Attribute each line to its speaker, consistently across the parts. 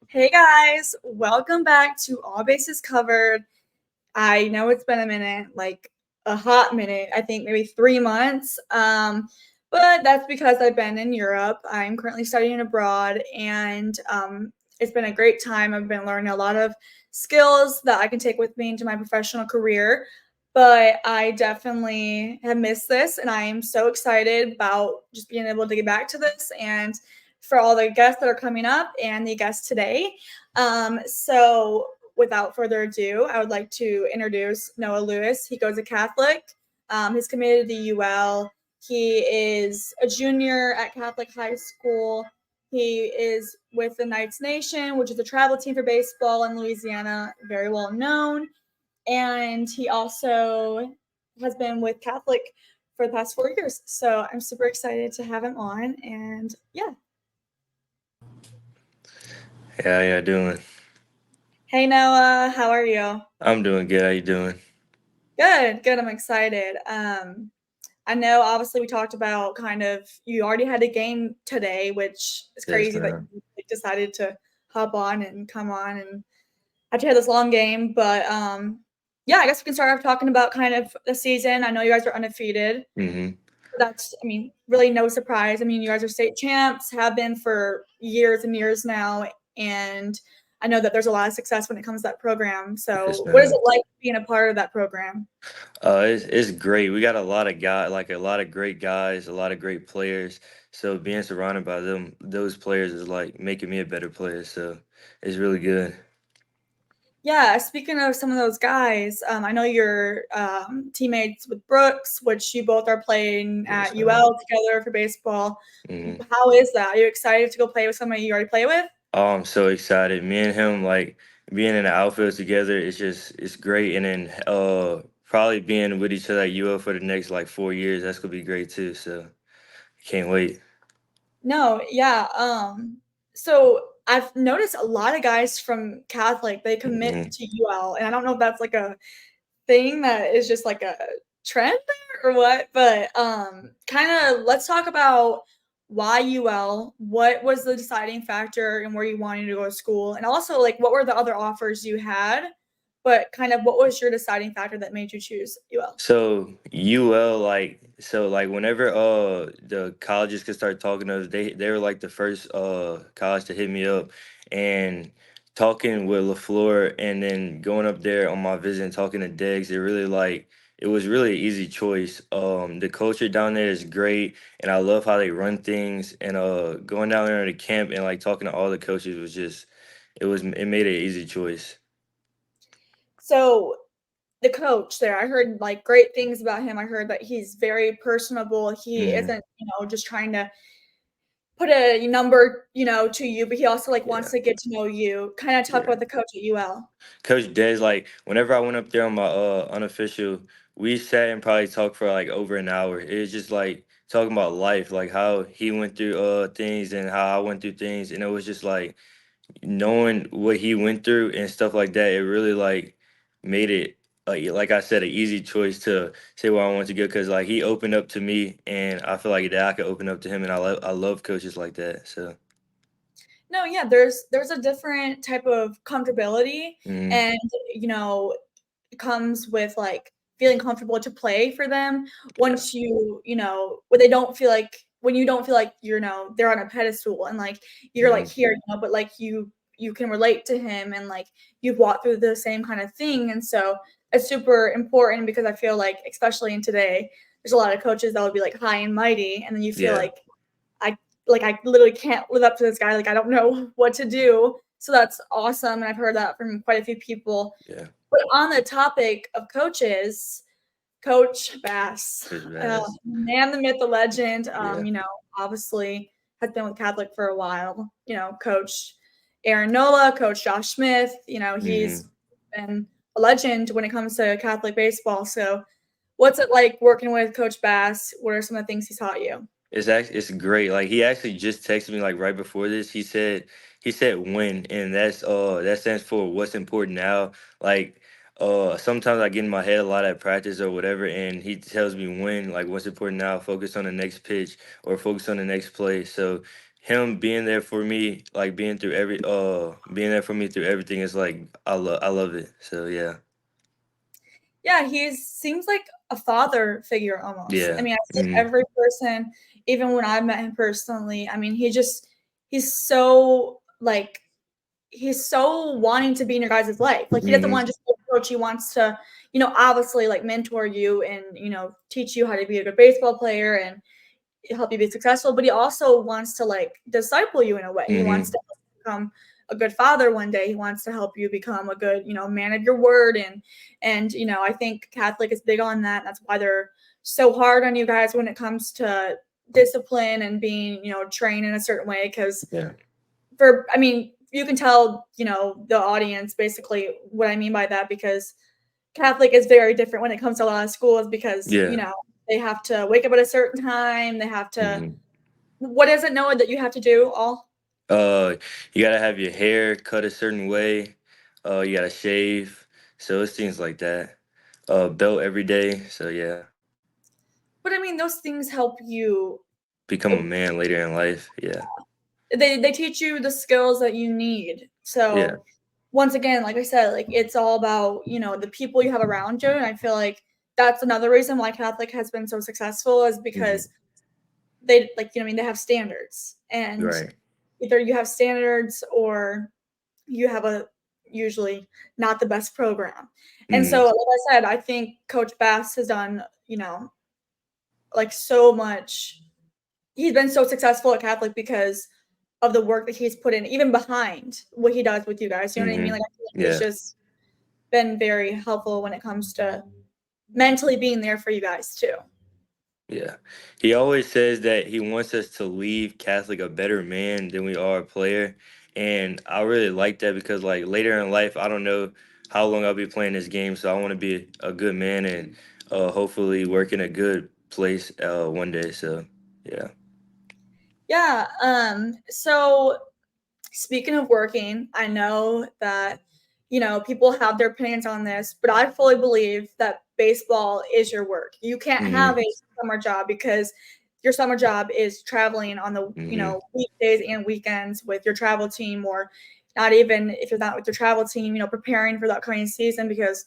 Speaker 1: Hey guys, welcome back to All Bases Covered. I know it's been a minute, like a hot minute, I think maybe 3 months. But that's because I've been in Europe. I'm currently studying abroad, and it's been a great time. I've been learning a lot of skills that I can take with me into my professional career. But I definitely have missed this, and I am so excited about just being able to get back to this and for all the guests that are coming up and the guests today. So without further ado, I would like to introduce Noah Lewis. He goes to Catholic. He's committed to UL. He is a junior at Catholic High School. He is with the Knights Nation, which is a travel team for baseball in Louisiana, very well known. And he also has been with Catholic for the past 4 years. So I'm super excited to have him on. And yeah.
Speaker 2: Hey, how y'all doing?
Speaker 1: Hey Noah, how are you?
Speaker 2: I'm doing good. How you doing?
Speaker 1: Good, good. I'm excited. I know obviously we talked about kind of you already had a game today, which is
Speaker 2: Yes,
Speaker 1: crazy that
Speaker 2: ma'am.
Speaker 1: you decided to hop on and come on and after you had this long game. But yeah, I guess we can start off talking about kind of the season. I know you guys are undefeated.
Speaker 2: hmm
Speaker 1: That's, I mean, really no surprise. I mean, you guys are state champs, have been for years and years now, and I know that there's a lot of success when it comes to that program.
Speaker 2: Yes,
Speaker 1: So, what is
Speaker 2: ma'am.
Speaker 1: it like being a part of that program?
Speaker 2: It's great. We got a lot of guys, like a lot of great guys, a lot of great players. So being surrounded by those players is like making me a better player. So it's really good.
Speaker 1: Yeah, speaking of some of those guys, I know you're teammates with Brooks, which you both are playing
Speaker 2: Yes,
Speaker 1: at
Speaker 2: ma'am.
Speaker 1: UL together for baseball.
Speaker 2: hmm
Speaker 1: How is that? Are you excited to go play with somebody you already play with?
Speaker 2: Oh, I'm so excited. Me and him, like being in the outfield together, it's great. And then probably being with each other at UL for the next like 4 years, that's gonna be great too. So can't wait.
Speaker 1: No, yeah. So I've noticed a lot of guys from Catholic, they commit
Speaker 2: hmm
Speaker 1: to UL, and I don't know if that's like a thing that is just like a trend there or what, but kind of let's talk about why UL. What was the deciding factor and where you wanted to go to school? And also like what were the other offers you had? But kind of what was your deciding factor that made you choose UL?
Speaker 2: So UL like whenever the colleges could start talking to us, they were like the first college to hit me up and talking with LaFleur and then going up there on my visit and talking to Deggs, it was really an easy choice. The culture down there is great and I love how they run things and going down there to camp and like talking to all the coaches was just it made it an easy choice.
Speaker 1: So the coach there, I heard like great things about him. I heard that he's very personable. He
Speaker 2: hmm
Speaker 1: isn't, just trying to put a number, to you, but he also like wants
Speaker 2: Yeah.
Speaker 1: to get to know you. Kind of talk
Speaker 2: Yeah.
Speaker 1: about the coach at UL.
Speaker 2: Coach Des, like whenever I went up there on my unofficial, we sat and probably talked for like over an hour. It was just like talking about life, like how he went through things and how I went through things, and it was just like knowing what he went through and stuff like that. It really like made it like I said, an easy choice to say where I want to go because like he opened up to me, and I feel like that I could open up to him, and I love coaches like that. So
Speaker 1: No, yeah, there's a different type of comfortability,
Speaker 2: mm,
Speaker 1: and it comes with like feeling comfortable to play for them
Speaker 2: yeah,
Speaker 1: once when they don't feel like when you don't feel like they're on a pedestal and like you're like
Speaker 2: mm,
Speaker 1: here, but like you can relate to him and like you've walked through the same kind of thing, and so it's super important because I feel like especially in today, there's a lot of coaches that would be like high and mighty, and then you feel
Speaker 2: yeah,
Speaker 1: I I literally can't live up to this guy. Like I don't know what to do. So that's awesome. And I've heard that from quite a few people.
Speaker 2: yeah.
Speaker 1: But on the topic of coaches, Coach Bass,
Speaker 2: Coach Bass,
Speaker 1: man, the myth, the legend,
Speaker 2: yeah.
Speaker 1: obviously has been with Catholic for a while. Coach Aaron Nola, Coach Josh Smith, he's
Speaker 2: hmm
Speaker 1: been a legend when it comes to Catholic baseball. So what's it like working with Coach Bass? What are some of the things he's taught you?
Speaker 2: It's great. Like he actually just texted me like right before this. He said when, and that stands for what's important now. Like sometimes I get in my head a lot at practice or whatever, and he tells me when, like what's important now. Focus on the next pitch or focus on the next play. So him being there for me, like being there for me through everything is like I love it. So yeah.
Speaker 1: Yeah, he seems like a father figure almost. I
Speaker 2: Yeah.
Speaker 1: mean, I feel like
Speaker 2: Hmm.
Speaker 1: every person, even when I've met him personally, I mean, he's so like he's so wanting to be in your guys' life. Like he doesn't
Speaker 2: Hmm.
Speaker 1: want to just be a coach. He wants to, obviously like mentor you and teach you how to be a good baseball player and help you be successful. But he also wants to like disciple you in a way. He wants
Speaker 2: Hmm.
Speaker 1: to become a good father one day. He wants to help you become a good, man of your word. And I think Catholic is big on that. That's why they're so hard on you guys when it comes to discipline and being, trained in a certain way. Because
Speaker 2: Yeah.
Speaker 1: I mean, you can tell, the audience basically what I mean by that because Catholic is very different when it comes to a lot of schools because,
Speaker 2: Yeah.
Speaker 1: they have to wake up at a certain time. They have to,
Speaker 2: Hmm.
Speaker 1: what is it, Noah, that you have to do all?
Speaker 2: Uh, you gotta have your hair cut a certain way. You gotta shave. So it's things like that. Belt every day. So yeah,
Speaker 1: But I mean, those things help you.
Speaker 2: become a
Speaker 1: Like,
Speaker 2: man later in life. Yeah.
Speaker 1: they teach you the skills that you need.
Speaker 2: Yeah.
Speaker 1: So once again, like I said, like it's all about, the people you have around you. And I feel like that's another reason why Catholic has been so successful is because
Speaker 2: Hmm.
Speaker 1: they like, I mean, they have standards. And
Speaker 2: Right.
Speaker 1: either you have standards or you have a usually not the best program. And so,
Speaker 2: Hmm.
Speaker 1: like I said, I think Coach Bass has done, like so much. He's been so successful at Catholic because of the work that he's put in, even behind what he does with you guys. You know what I mean?
Speaker 2: Hmm.
Speaker 1: Like I feel like he's
Speaker 2: Yeah.
Speaker 1: just been very helpful when it comes to mentally being there for you guys too.
Speaker 2: Yeah. He always says that he wants us to leave Catholic a better man than we are a player. And I really like that because like later in life, I don't know how long I'll be playing this game. So I want to be a good man and hopefully work in a good place one day. So yeah.
Speaker 1: Yeah. So speaking of working, I know that people have their opinions on this, but I fully believe that baseball is your work. You can't have
Speaker 2: Hmm.
Speaker 1: a summer job because your summer job is traveling on the
Speaker 2: Hmm.
Speaker 1: weekdays and weekends with your travel team, or not even if you're not with your travel team, preparing for the upcoming season because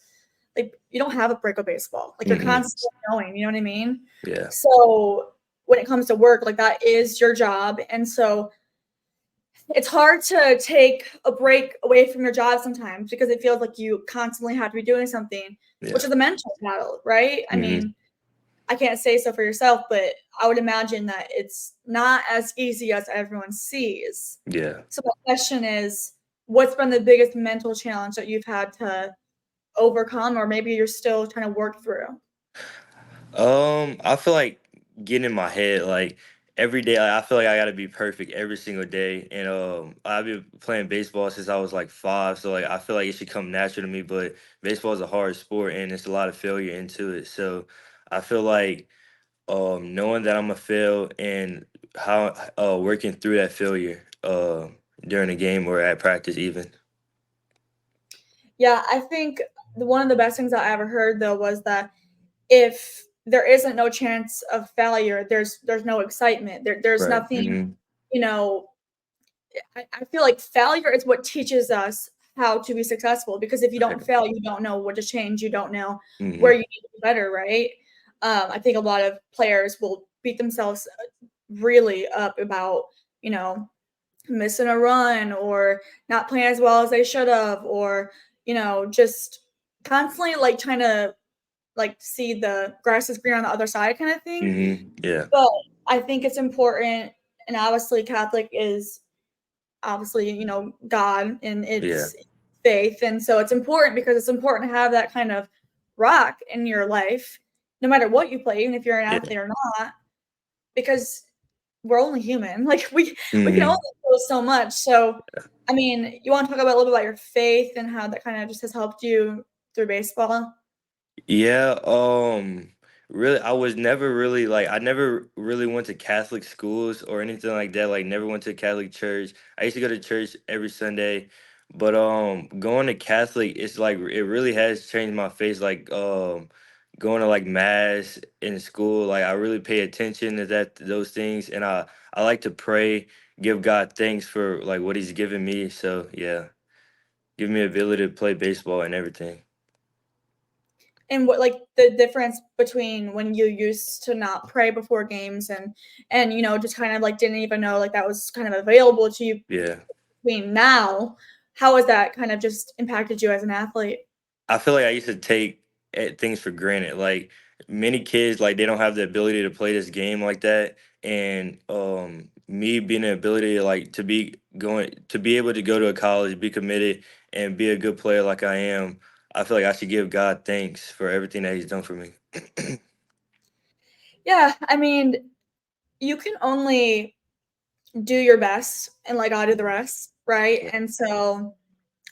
Speaker 1: like you don't have a break of baseball. Like you're
Speaker 2: Hmm.
Speaker 1: constantly going. You know what I mean?
Speaker 2: Yeah.
Speaker 1: So when it comes to work, like that is your job, and so it's hard to take a break away from your job sometimes because it feels like you constantly have to be doing something, which
Speaker 2: Yeah.
Speaker 1: is a mental battle, right? I
Speaker 2: Hmm.
Speaker 1: mean, I can't say so for yourself, but I would imagine that it's not as easy as everyone sees.
Speaker 2: Yeah.
Speaker 1: So my question is, what's been the biggest mental challenge that you've had to overcome, or maybe you're still trying to work through?
Speaker 2: I feel like getting in my head like every day. Like, I feel like I gotta be perfect every single day, and I've been playing baseball since I was like 5, so like I feel like it should come natural to me. But baseball is a hard sport, and it's a lot of failure into it. So I feel like knowing that I'm gonna fail and how working through that failure during the game or at practice even.
Speaker 1: Yeah, I think one of the best things I ever heard though was that if there isn't no chance of failure, there's no excitement. There's
Speaker 2: Right.
Speaker 1: nothing,
Speaker 2: Hmm.
Speaker 1: you know, I feel like failure is what teaches us how to be successful because if you don't
Speaker 2: Right.
Speaker 1: fail, you don't know what to change. You don't know where you
Speaker 2: Hmm.
Speaker 1: need to be better, right? I think a lot of players will beat themselves really up about, you know, missing a run or not playing as well as they should have, or, just constantly like trying to like see the grass is green on the other side kind of thing.
Speaker 2: Hmm. Yeah.
Speaker 1: But I think it's important, and obviously Catholic is obviously, God and
Speaker 2: Yeah.
Speaker 1: it's faith. And so it's important because it's important to have that kind of rock in your life, no matter what you play, even if you're an
Speaker 2: Yeah.
Speaker 1: athlete or not, because we're only human. Like we can only
Speaker 2: Hmm.
Speaker 1: feel so much. So I mean, you want to talk about a little bit about your faith and how that kind of just has helped you through baseball?
Speaker 2: Yeah, really, I was never really like, I never really went to Catholic schools or anything like that. Like, never went to Catholic church. I used to go to church every Sunday, but going to Catholic, it's like it really has changed my face. Like, going to like mass in school, like I really pay attention to those things, and I like to pray. give God thanks for like what He's given me. So yeah, give me ability to play baseball and everything.
Speaker 1: And what like the difference between when you used to not pray before games and just kind of like didn't even know like that was kind of available to you
Speaker 2: Yeah.
Speaker 1: between now, how has that kind of just impacted you as an athlete?
Speaker 2: I feel like I used to take things for granted. Like many kids, like they don't have the ability to play this game like that, and me being the ability to like to be able to go to a college, be committed, and be a good player like I am. I feel like I should give God thanks for everything that He's done for me.
Speaker 1: Yeah, I mean, you can only do your best and let God do the rest, right?
Speaker 2: Yeah.
Speaker 1: And so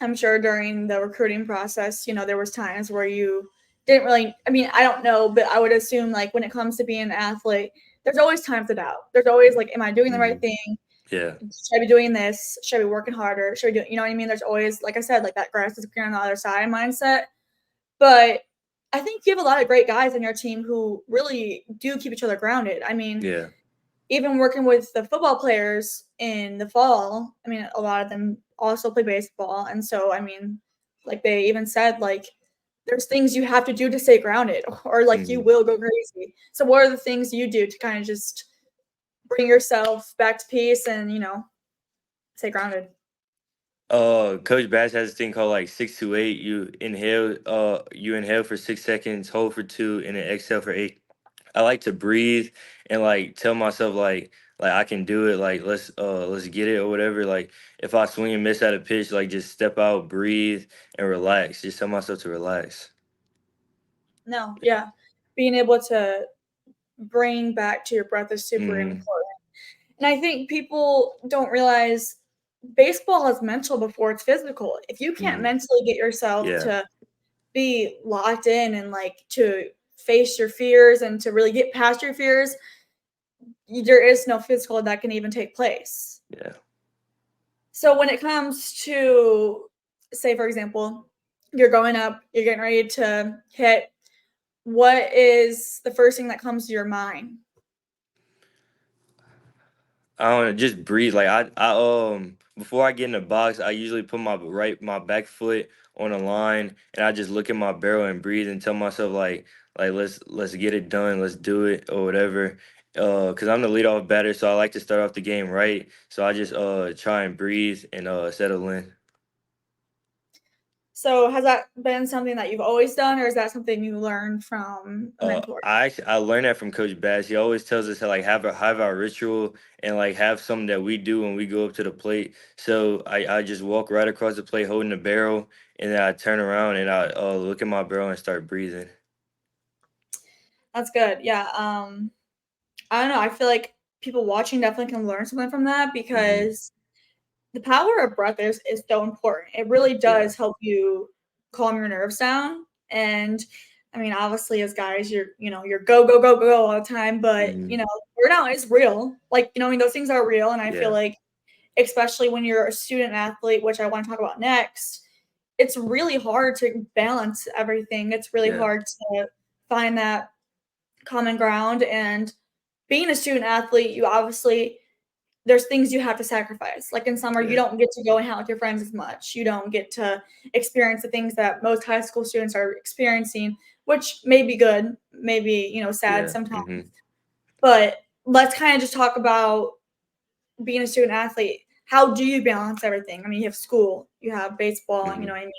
Speaker 1: I'm sure during the recruiting process, there was times where you didn't really, I mean, I don't know, but I would assume like when it comes to being an athlete, there's always times of doubt. There's always like, am I doing the right
Speaker 2: Mhm.
Speaker 1: thing?
Speaker 2: Yeah.
Speaker 1: Should I be doing this? Should I be working harder? Should I do, you know what I mean? There's always, like I said, like that grass is greener on the other side mindset. But I think you have a lot of great guys on your team who really do keep each other grounded. I mean,
Speaker 2: Yeah.
Speaker 1: even working with the football players in the fall, I mean, a lot of them also play baseball. And so, I mean, like they even said, like, there's things you have to do to stay grounded, or like you
Speaker 2: Mhm.
Speaker 1: will go crazy. So, what are the things you do to kind of just bring yourself back to peace and, stay grounded?
Speaker 2: Coach Bass has this thing called like 6 to 8. You inhale for 6 seconds, hold for two, and then exhale for eight. I like to breathe and like tell myself like I can do it. Like let's get it or whatever. Like if I swing and miss at a pitch, like just step out, breathe, and relax. Just tell myself to relax.
Speaker 1: No, yeah. Being able to bring back to your breath is super
Speaker 2: Hmm.
Speaker 1: important. And I think people don't realize baseball is mental before it's physical. If you can't
Speaker 2: Hmm.
Speaker 1: mentally get yourself
Speaker 2: Yeah.
Speaker 1: to be locked in and like to face your fears and to really get past your fears, there is no physical that can even take place.
Speaker 2: Yeah.
Speaker 1: So when it comes to, say, for example, you're going up, you're getting ready to hit, what is the first thing that comes to your mind?
Speaker 2: I don't know, just breathe. Like I before I get in the box, I usually put my back foot on the line, and I just look at my barrel and breathe and tell myself like let's get it done, let's do it or whatever. Cause I'm the leadoff batter, so I like to start off the game right. So I just try and breathe and settle in.
Speaker 1: So has that been something that you've always done, or is that something you learned from a mentor?
Speaker 2: I learned that from Coach Bass. He always tells us to like have our ritual and like have something that we do when we go up to the plate. So I just walk right across the plate holding the barrel, and then I turn around and I look at my barrel and start breathing.
Speaker 1: That's good. Yeah. I don't know. I feel like people watching definitely can learn something from that
Speaker 2: Hmm.
Speaker 1: because the power of breath is so important. It really
Speaker 2: Yeah.
Speaker 1: does help you calm your nerves down. And I mean, obviously, as guys, you're go go go go all the time, but
Speaker 2: Hmm.
Speaker 1: burnout is real. Like I mean, those things are real, and I feel
Speaker 2: Yeah.
Speaker 1: like especially when you're a student athlete, which I want to talk about next, it's really hard to balance everything. It's really
Speaker 2: Yeah.
Speaker 1: hard to find that common ground. And being a student athlete, you obviously there's things you have to sacrifice. Like in summer, you
Speaker 2: Yeah.
Speaker 1: don't get to go and hang out with your friends as much. You don't get to experience the things that most high school students are experiencing, which may be good, maybe, sad
Speaker 2: Yeah.
Speaker 1: sometimes.
Speaker 2: Hmm.
Speaker 1: But let's kind of just talk about being a student athlete. How do you balance everything? I mean, you have school, you have baseball, you know
Speaker 2: Hmm.
Speaker 1: what I mean?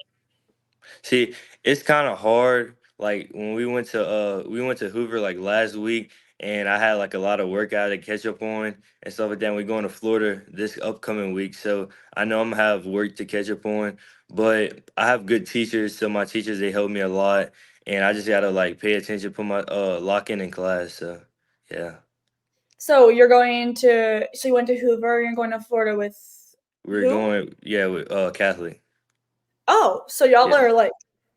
Speaker 2: See, it's kind of hard. Like when we went to Hoover like last week, and I had like a lot of work I had to catch up on and stuff like that. We're going to Florida this upcoming week, so I know I'm gonna have work to catch up on. But I have good teachers, so my teachers they help me a lot, and I just gotta like pay attention, put my lock in class. So yeah,
Speaker 1: So you went to Hoover, you're going to Florida with
Speaker 2: we're
Speaker 1: who?
Speaker 2: going with Catholic.
Speaker 1: Oh, so y'all
Speaker 2: Yeah,
Speaker 1: are like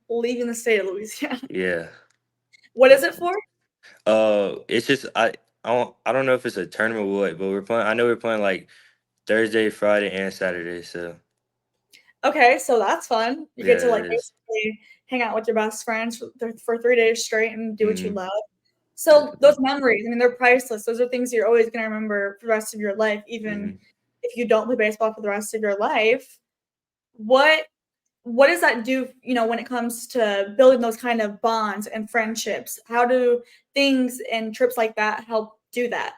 Speaker 1: leaving the state of Louisiana.
Speaker 2: yeah.
Speaker 1: What is it for?
Speaker 2: It's just I don't know if it's a tournament or what, but we're playing. I know we're playing like Thursday, Friday, and Saturday. So
Speaker 1: Okay, so that's fun. You get
Speaker 2: yeah,
Speaker 1: to
Speaker 2: it
Speaker 1: like
Speaker 2: is.
Speaker 1: basically hang out with your best friends for 3 days straight and do what you
Speaker 2: Mm-hmm.
Speaker 1: love. So those
Speaker 2: Definitely.
Speaker 1: memories, I mean, they're priceless. Those are things you're always gonna remember for the rest of your life, even
Speaker 2: Mm-hmm.
Speaker 1: if you don't play baseball for the rest of your life, what what does that do, when it comes to building those kind of bonds and friendships? How do things and trips like that help do that?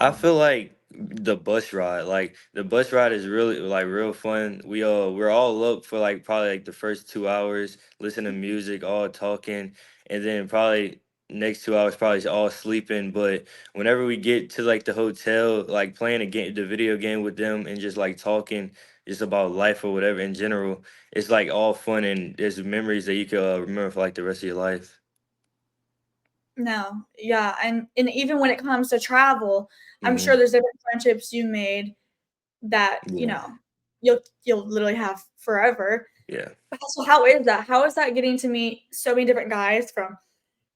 Speaker 2: I feel like the bus ride is really like real fun. We're all up for like probably like the first 2 hours, listening to music, all talking, and then probably next 2 hours probably all sleeping. But whenever we get to like the hotel, like playing a game, the video game with them, and just like talking just about life or whatever in general, it's like all fun and there's memories that you can remember for like the rest of your life.
Speaker 1: No, yeah, and even when it comes to travel, I'm sure
Speaker 2: Hmm.
Speaker 1: there's different friendships you made that,
Speaker 2: Yeah,
Speaker 1: you'll literally have forever.
Speaker 2: yeah.
Speaker 1: So how is that? How is that getting to meet so many different guys from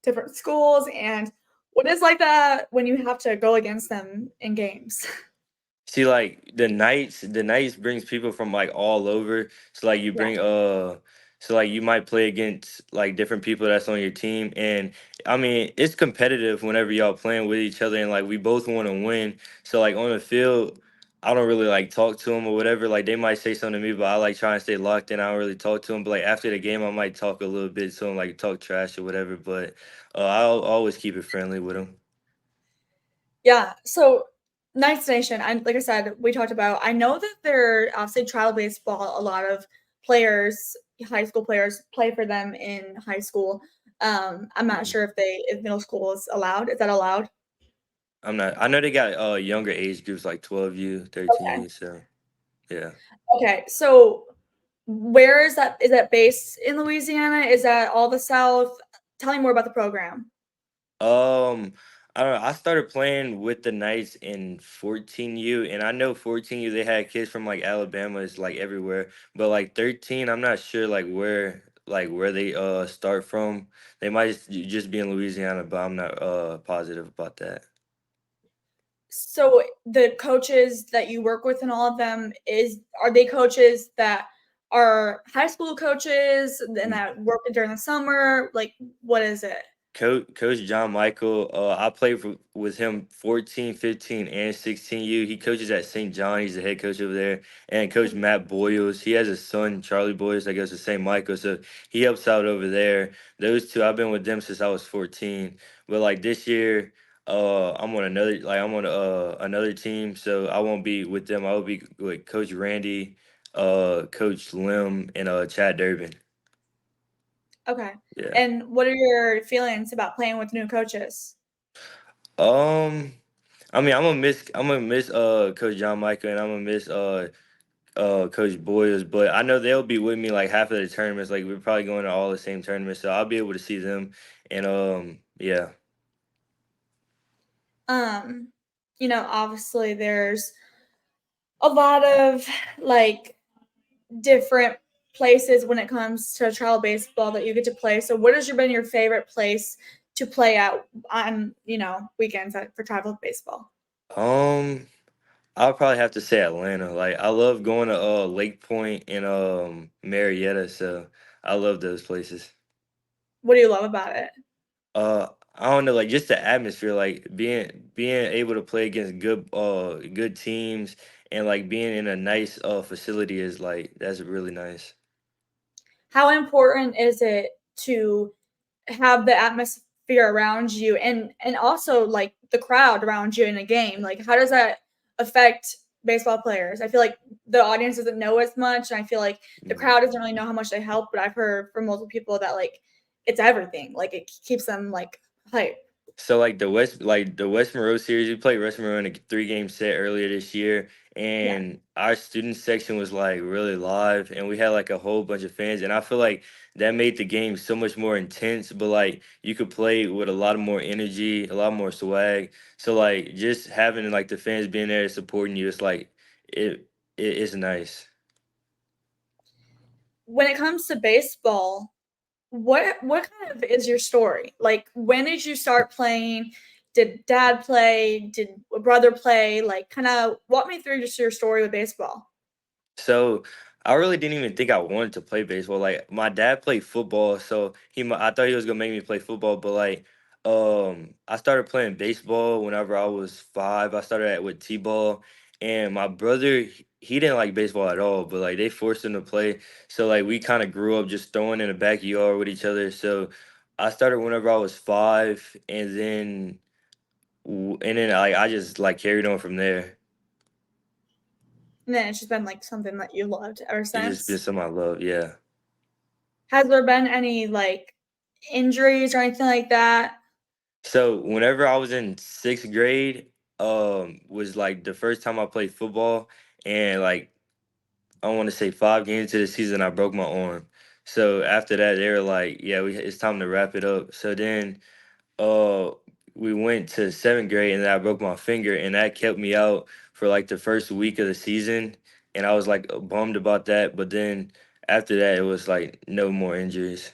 Speaker 1: different schools, and what is like that when you have to go against them in games?
Speaker 2: See, like the nights brings people from like all over. So like you
Speaker 1: Yeah.
Speaker 2: bring so like you might play against like different people that's on your team, and I mean it's competitive whenever y'all playing with each other, and like we both want to win. So like on the field, I don't really like talk to them or whatever. Like they might say something to me, but I like try and stay locked in. I don't really talk to them. But like after the game, I might talk a little bit to them, like talk trash or whatever. But I'll always keep it friendly with them.
Speaker 1: Yeah, so Knights Nation, like I said, we talked about I know that they're obviously trial baseball, a lot of players, high school players play for them in high school. I'm not sure if middle school is allowed. Is that allowed?
Speaker 2: I'm not. I know they got younger age groups like 12U,
Speaker 1: Okay.
Speaker 2: 13U. So yeah.
Speaker 1: Okay, so where is that? Is that based in Louisiana? Is that all the South? Tell me more about the program.
Speaker 2: Um, I don't know. I started playing with the Knights in 14U, and I know 14U they had kids from like Alabama, is like everywhere. But like 13, I'm not sure like where they start from. They might just be in Louisiana, but I'm not positive about that.
Speaker 1: So the coaches that you work with and all of them are they coaches that are high school coaches and that work during the summer? Like what is it?
Speaker 2: Coach John Michael, I played with him 14, 15, and 16U. He coaches at St. John. He's the head coach over there. And Coach Matt Boyles, he has a son, Charlie Boyles, that goes to St. Michael. So he helps out over there. Those two, I've been with them since I was 14. But like this year, I'm on another team, so I won't be with them. I will be with Coach Randy, Coach Lim, and Chad Durbin.
Speaker 1: Okay.
Speaker 2: Yeah.
Speaker 1: And what are your feelings about playing with new coaches?
Speaker 2: Um, I mean, I'm gonna miss Coach John Michael, and I'm gonna miss Coach Boyers, but I know they'll be with me like half of the tournaments. Like we're probably going to all the same tournaments, so I'll be able to see them. And yeah.
Speaker 1: Um, obviously there's a lot of like different places when it comes to travel baseball that you get to play. So what has been your favorite place to play at on, weekends for travel baseball?
Speaker 2: Um, I'll probably have to say Atlanta. Like I love going to Lake Point and Marietta, so I love those places.
Speaker 1: What do you love about it?
Speaker 2: I don't know, like just the atmosphere, like being able to play against good teams and like being in a nice facility is like that's really nice.
Speaker 1: How important is it to have the atmosphere around you and also like the crowd around you in a game? Like how does that affect baseball players? I feel like the audience doesn't know as much, and I feel like the
Speaker 2: Mhm.
Speaker 1: crowd doesn't really know how much they help, but I've heard from multiple people that like it's everything. Like it keeps them like hype.
Speaker 2: So like the West Monroe series, we played West Monroe in a 3 game set earlier this year,
Speaker 1: Yeah.
Speaker 2: and our student section was like really live, and we had like a whole bunch of fans, and I feel like that made the game so much more intense. But like you could play with a lot of more energy, a lot more swag. So like just having like the fans being there supporting you, it's like it's nice.
Speaker 1: When it comes to baseball, what kind of is your story? Like when did you start playing? Did dad play? Did a brother play? Like kind of walk me through just your story with baseball.
Speaker 2: So I really didn't even think I wanted to play baseball. Like my dad played football, so I thought he was gonna make me play football, but like I started playing baseball whenever I was 5. I started with t-ball, and my brother he didn't like baseball at all, but like they forced him to play. So like we kind of grew up just throwing in the backyard with each other. So I started whenever I was 5, and then like I just like carried on from there.
Speaker 1: And then it's just been like something that you loved ever
Speaker 2: It's just been
Speaker 1: since.
Speaker 2: something I love. Yeah.
Speaker 1: Has there been any like injuries or anything like that?
Speaker 2: So whenever I was in 6th grade, was like the first time I played football, and like I want to say 5 games into the season, I broke my arm. So after that, they were like, "Yeah, it's time to wrap it up." So then, uh, we went to 7th grade, and then I broke my finger, and that kept me out for like the first week of the season, and I was like bummed about that. But then after that, it was like no more injuries.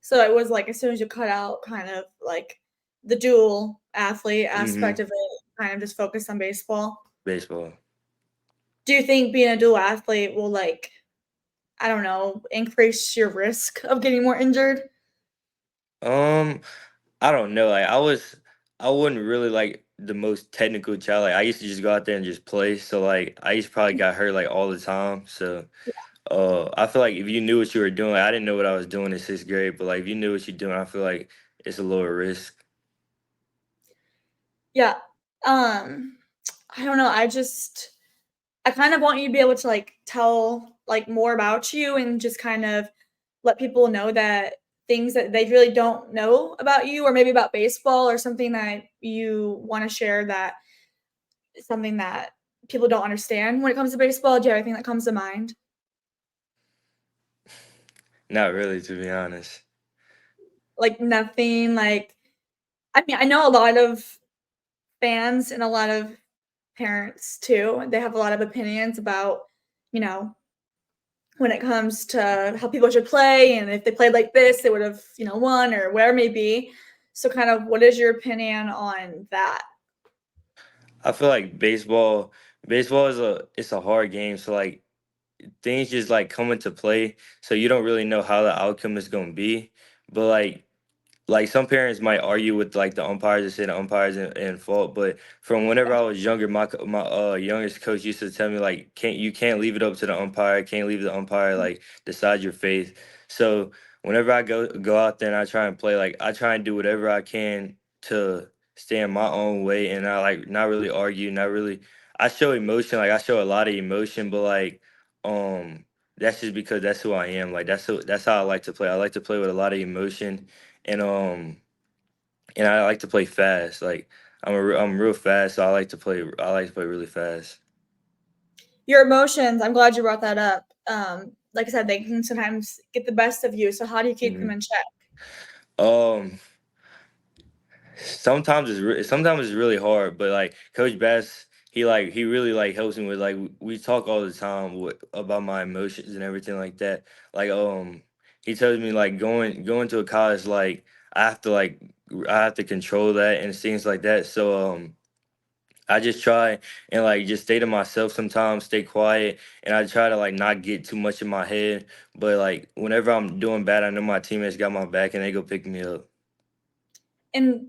Speaker 1: So it was like as soon as you cut out kind of like the dual athlete aspect
Speaker 2: Mm-hmm.
Speaker 1: of it, kind of just focus on baseball.
Speaker 2: Baseball.
Speaker 1: Do you think being a dual athlete will like, I don't know, increase your risk of getting more injured?
Speaker 2: Um, I don't know. I wasn't really like the most technical child. Like I used to just go out there and just play. So like I used to probably got hurt like all the time. So I feel like if you knew what you were doing, like, I didn't know what I was doing in 6th grade, but like if you knew what you're doing, I feel like it's a lower risk.
Speaker 1: Yeah. Um, I don't know. I kind of want you to be able to like tell like more about you and just kind of let people know that things that they really don't know about you or maybe about baseball or something that you want to share that something that people don't understand when it comes to baseball. Do you have anything that comes to mind?
Speaker 2: Not really, to be honest.
Speaker 1: Like nothing like I mean, I know a lot of fans and a lot of parents too. They have a lot of opinions about, you know, when it comes to how people should play and if they played like this, they would have, won or where it may be. So kind of what is your opinion on that?
Speaker 2: I feel like baseball is a hard game. So like things just like come into play. So you don't really know how the outcome is gonna be. But like some parents might argue with like the umpires and say the umpires in fault, but from whenever I was younger, my youngest coach used to tell me like can't leave it up to the umpire, can't leave the umpire like decide your fate. So whenever I go out there and I try and play, like I try and do whatever I can to stay in my own way, and I like not really argue, not really. I show emotion, like I show a lot of emotion, but like um that's just because that's who I am. Like that's how I like to play. I like to play with a lot of emotion, and I like to play fast. Like I'm real fast, so I like to play really fast.
Speaker 1: Your emotions, I'm glad you brought that up. Like I said, they can sometimes get the best of you. So how do you keep them
Speaker 2: Hmm.
Speaker 1: in check?
Speaker 2: Um, sometimes it's really hard, but like Coach Bass, he really like helps me with like we talk all the time about my emotions and everything like that. Like he tells me like going to a college like I have to like I have to control that and things like that. So I just try and like just stay to myself sometimes, stay quiet, and I try to like not get too much in my head. But like whenever I'm doing bad, I know my teammates got my back and they go pick me up.
Speaker 1: And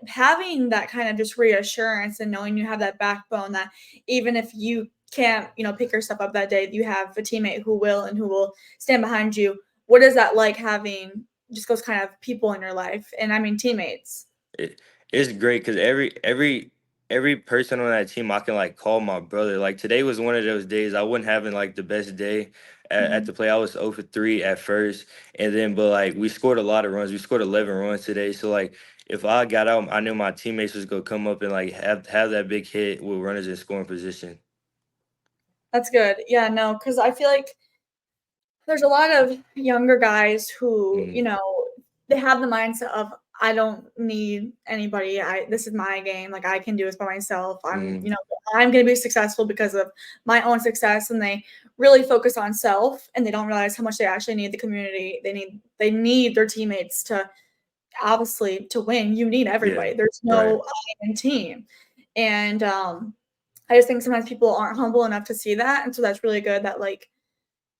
Speaker 1: having that kind of just reassurance and knowing you have that backbone that even if you can't, pick yourself up that day, you have a teammate who will and who will stand behind you. What is that like having just those kind of people in your life? And I mean teammates.
Speaker 2: It, it's great because every person on that team I can like call my brother. Like today was one of those days I wasn't having like the best day at
Speaker 1: Mhm.
Speaker 2: the play. I was 0 for 3 at first, and then but like we scored a lot of runs. We scored 11 runs today. So like if I got out, I knew my teammates was gonna come up and like have that big hit with runners in scoring position.
Speaker 1: That's good. Yeah, no, because I feel like there's a lot of younger guys who,
Speaker 2: Mm,
Speaker 1: they have the mindset of I don't need anybody. This is my game. Like I can do this by myself.
Speaker 2: mm,
Speaker 1: I'm going to be successful because of my own success and they really focus on self and they don't realize how much they actually need the community. They need their teammates to obviously to win. You need
Speaker 2: yeah,
Speaker 1: everybody. There's
Speaker 2: right.
Speaker 1: no I in team. And I just think sometimes people aren't humble enough to see that. And so that's really good that like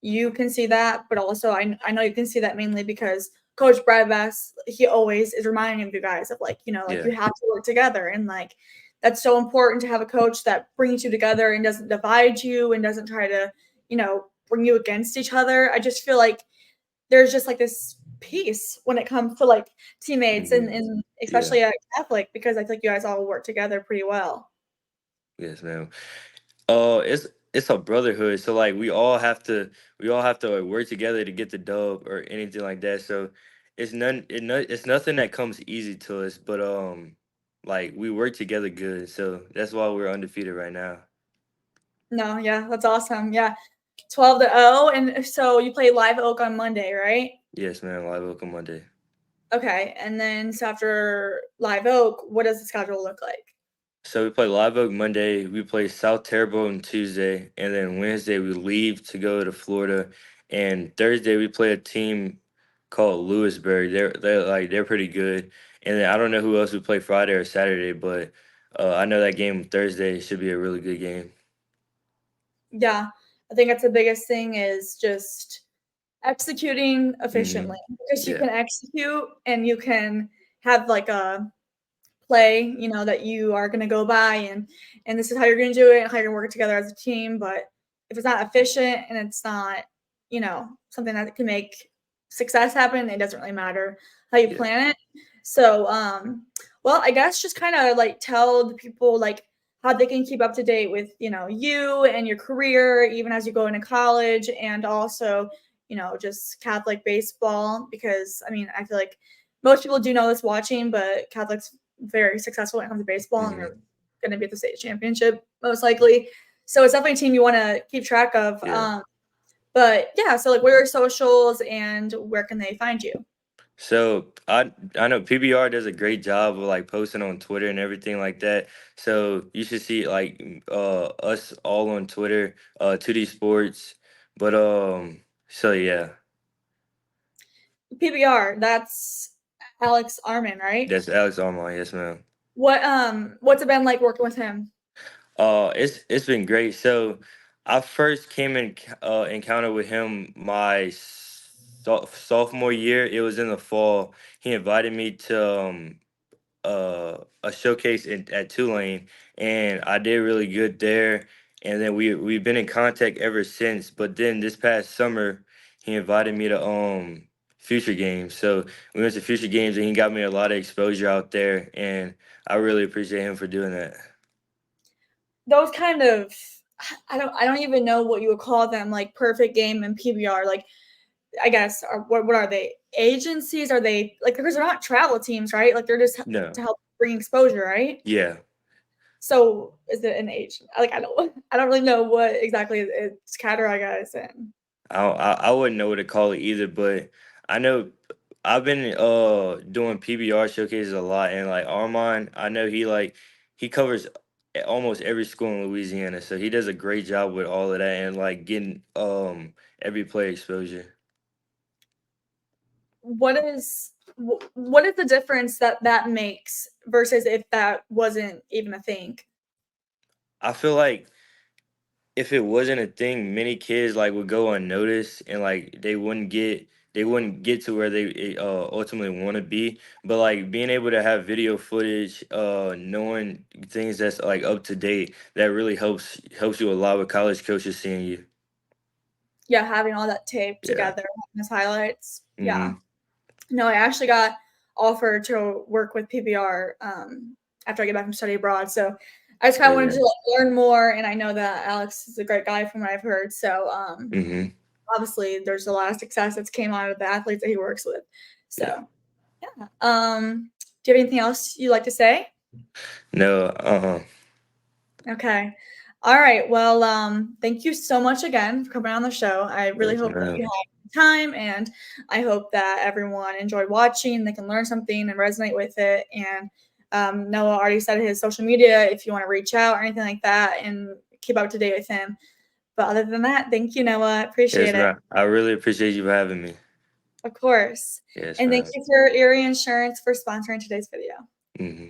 Speaker 1: you can see that, but also I know you can see that mainly because Coach Brad Bass, he always is reminding you guys of like, like
Speaker 2: Yeah,
Speaker 1: you have to work together and like that's so important to have a coach that brings you together and doesn't divide you and doesn't try to, bring you against each other. I just feel like there's just like this peace when it comes to like teammates
Speaker 2: Hmm.
Speaker 1: and
Speaker 2: Yeah.
Speaker 1: especially at Catholic because I think you guys all work together pretty well.
Speaker 2: Yes, ma'am. It's a brotherhood, so like we all have to like, work together to get the dub or anything like that. So it's nothing that comes easy to us, but like we work together good. So that's why we're undefeated right now.
Speaker 1: No, yeah, that's awesome. Yeah. 12-0. And so you play Live Oak on Monday, right?
Speaker 2: Yes, ma'am. Live welcome Monday.
Speaker 1: Okay. And then so after Live Oak, what does the schedule look like?
Speaker 2: So we play Live Oak Monday. We play South Terrebonne on Tuesday, and then Wednesday we leave to go to Florida. And Thursday we play a team called Lewisburg. They're pretty good. And then I don't know who else we play Friday or Saturday, but I know that game Thursday should be a really good game.
Speaker 1: Yeah. I think that's the biggest thing is just executing
Speaker 2: Hmm.
Speaker 1: efficiently because you
Speaker 2: Yeah,
Speaker 1: can execute and you can have like a play, that you are going to go by and this is how you're going to do it and how you're going to work together as a team. But if it's not efficient and it's not, something that can make success happen, it doesn't really matter how you
Speaker 2: yeah.
Speaker 1: plan it. So, well, I guess just kind of like tell the people like how they can keep up to date with, you and your career, even as you go into college and also, just Catholic baseball, because I mean, I feel like most people do know this watching, but Catholic's very successful when it comes to baseball, and they're
Speaker 2: Hmm.
Speaker 1: going to be at the state championship most likely. So it's definitely a team you want to keep track of.
Speaker 2: Yeah.
Speaker 1: But yeah, so like, what are your socials and where can they find you?
Speaker 2: So I know PBR does a great job of like posting on Twitter and everything like that. So you should see like us all on Twitter, 2D Sports. But so yeah,
Speaker 1: PBR, that's Alex Armin, right?
Speaker 2: that's Alex Armand, yes ma'am.
Speaker 1: What's it been like working with him?
Speaker 2: It's been great. So I first came in encounter with him my sophomore year. It was in the fall. He invited me to a showcase at Tulane, and I did really good there. And then we've been in contact ever since. But then this past summer, he invited me to Future Games. So we went to Future Games, and he got me a lot of exposure out there, and I really appreciate him for doing that.
Speaker 1: Those kind of I don't even know what you would call them, like perfect game and PBR. Like I guess what are they? Agencies? Are they like because they're not travel teams, right? Like they're just
Speaker 2: No,
Speaker 1: to help bring exposure, right?
Speaker 2: yeah,
Speaker 1: So is it an agent? Like I don't really know what exactly it's categorized as in.
Speaker 2: I wouldn't know what to call it either, but I know I've been doing PBR showcases a lot, and like Armand, I know he covers almost every school in Louisiana, so he does a great job with all of that and like getting every play exposure.
Speaker 1: What is the difference that makes versus if that wasn't even a thing?
Speaker 2: I feel like if it wasn't a thing, many kids like would go unnoticed and like they wouldn't get to where they ultimately want to be. But like being able to have video footage, knowing things that's like up to date, that really helps you a lot with college coaches seeing you.
Speaker 1: Yeah, having all that tape
Speaker 2: Yeah.
Speaker 1: together, having his highlights. Yeah.
Speaker 2: Hmm.
Speaker 1: No, I actually got offered to work with PBR after I get back from study abroad. So I just kind
Speaker 2: Oh
Speaker 1: of wanted
Speaker 2: yeah.
Speaker 1: to like, learn more, and I know that Alex is a great guy from what I've heard. So
Speaker 2: Hmm.
Speaker 1: obviously, there's a lot of success that's came out of the athletes that he works with.
Speaker 2: Yeah.
Speaker 1: So yeah. Do you have anything else you'd like to say?
Speaker 2: No.
Speaker 1: Okay. All right. Well, thank you so much again for coming on the show. I really
Speaker 2: Yes,
Speaker 1: hope that you
Speaker 2: ma'am.
Speaker 1: had time, and I hope that everyone enjoyed watching. They can learn something and resonate with it. And Noah already said his social media if you want to reach out or anything like that and keep up to date with him. But other than that, thank you, Noah.
Speaker 2: Yes,
Speaker 1: Appreciate it.
Speaker 2: ma'am. I really appreciate you for having me.
Speaker 1: Of course.
Speaker 2: Yes,
Speaker 1: And thank
Speaker 2: ma'am.
Speaker 1: you for Erie Insurance for sponsoring today's video.
Speaker 2: Hmm.